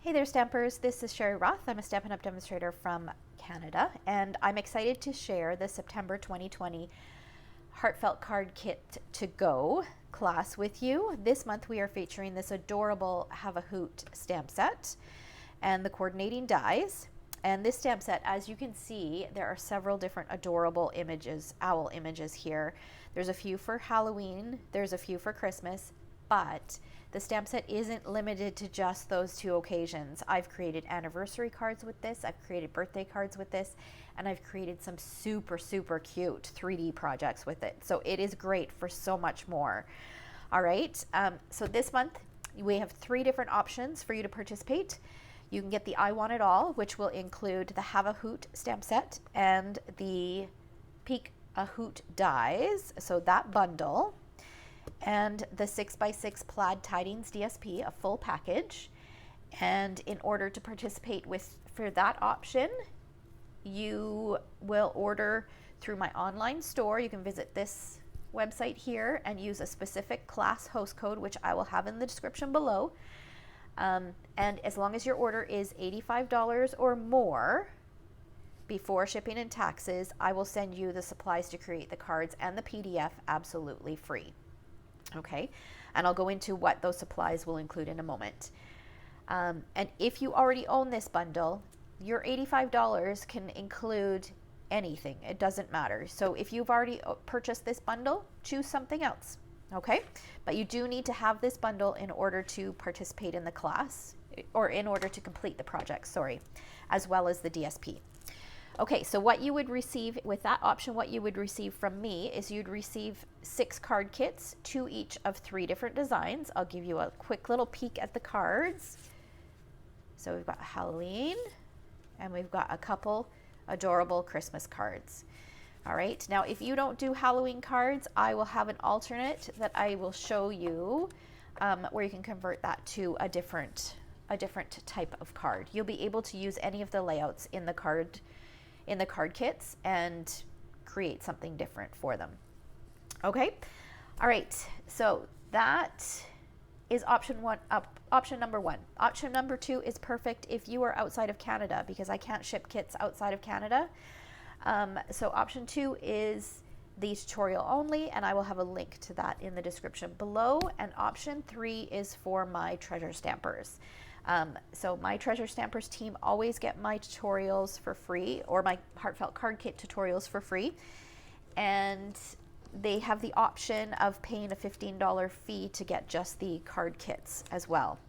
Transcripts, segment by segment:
Hey there, Stampers. This is Sherry Roth. I'm a Stampin' Up! Demonstrator from Canada, and I'm excited to share the September 2020 Heartfelt Card Kit to Go class with you. This month we are featuring this adorable Have a Hoot stamp set and the coordinating dies. And this stamp set, as you can see, there are several different adorable images, owl images here. There's a few for Halloween, there's a few for Christmas, but the stamp set isn't limited to just those two occasions. I've created anniversary cards with this, I've created birthday cards with this, and I've created some super, super cute 3D projects with it. So it is great for so much more. All right, so this month we have 3 different options for you to participate. You can get the I Want It All, which will include the Have a Hoot stamp set and the Peek a Hoot dies, so that bundle, and the 6x6 Plaid Tidings DSP, a full package. And in order to participate for that option, you will order through my online store. You can visit this website here and use a specific class host code, which I will have in the description below. And as long as your order is $85 or more before shipping and taxes, I will send you the supplies to create the cards and the PDF absolutely free. Okay, and I'll go into what those supplies will include in a moment. And if you already own this bundle, your $85 can include anything. It doesn't matter. So if you've already purchased this bundle, choose something else. Okay, but you do need to have this bundle in order to participate in the class, or in order to complete the project, sorry, as well as the DSP. Okay, so what you would receive with that option, what you would receive from me is you'd receive 6 card kits, 2 each of 3 different designs. I'll give you a quick little peek at the cards. So we've got Halloween, and we've got a couple adorable Christmas cards. All right, now if you don't do Halloween cards, I will have an alternate that I will show you where you can convert that to a different type of card. You'll be able to use any of the layouts in the card kits and create something different for them. Okay, all right, so that is option number 1. Option number 2 is perfect if you are outside of Canada, because I can't ship kits outside of Canada. So option 2 is the tutorial only, and I will have a link to that in the description below. And option 3 is for my treasure stampers. So my treasure stampers team always get my tutorials for free, or my Heartfelt Card Kit tutorials for free. And they have the option of paying a $15 fee to get just the card kits as well.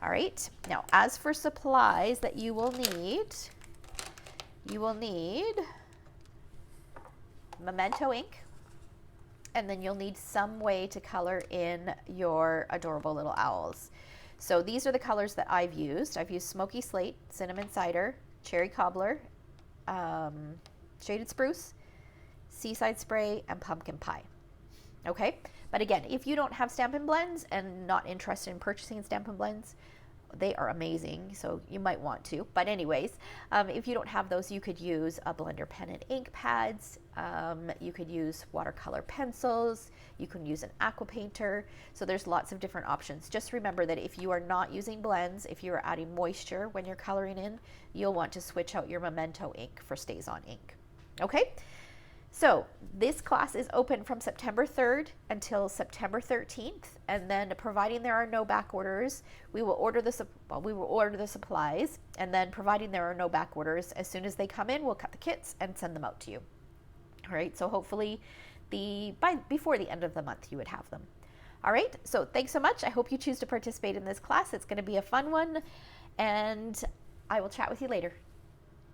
All right, now as for supplies that you will need Memento ink, and then you'll need some way to color in your adorable little owls. So these are the colors that I've used. I've used Smoky Slate, Cinnamon Cider, Cherry Cobbler, Shaded Spruce, Seaside Spray, and Pumpkin Pie. Okay, but again, if you don't have Stampin' Blends and not interested in purchasing Stampin' Blends, they are amazing, so you might want to. But anyways, if you don't have those, you could use a blender pen and ink pads. You could use watercolor pencils. You can use an aqua painter. So there's lots of different options. Just remember that if you are not using blends, if you are adding moisture when you're coloring in, you'll want to switch out your Memento ink for Stays On ink. Okay? So this class is open from September 3rd until September 13th, and then providing there are no back orders, we will order the supplies, and then providing there are no back orders, as soon as they come in, we'll cut the kits and send them out to you. All right, so hopefully before the end of the month you would have them. All right, so thanks so much. I hope you choose to participate in this class. It's going to be a fun one, and I will chat with you later.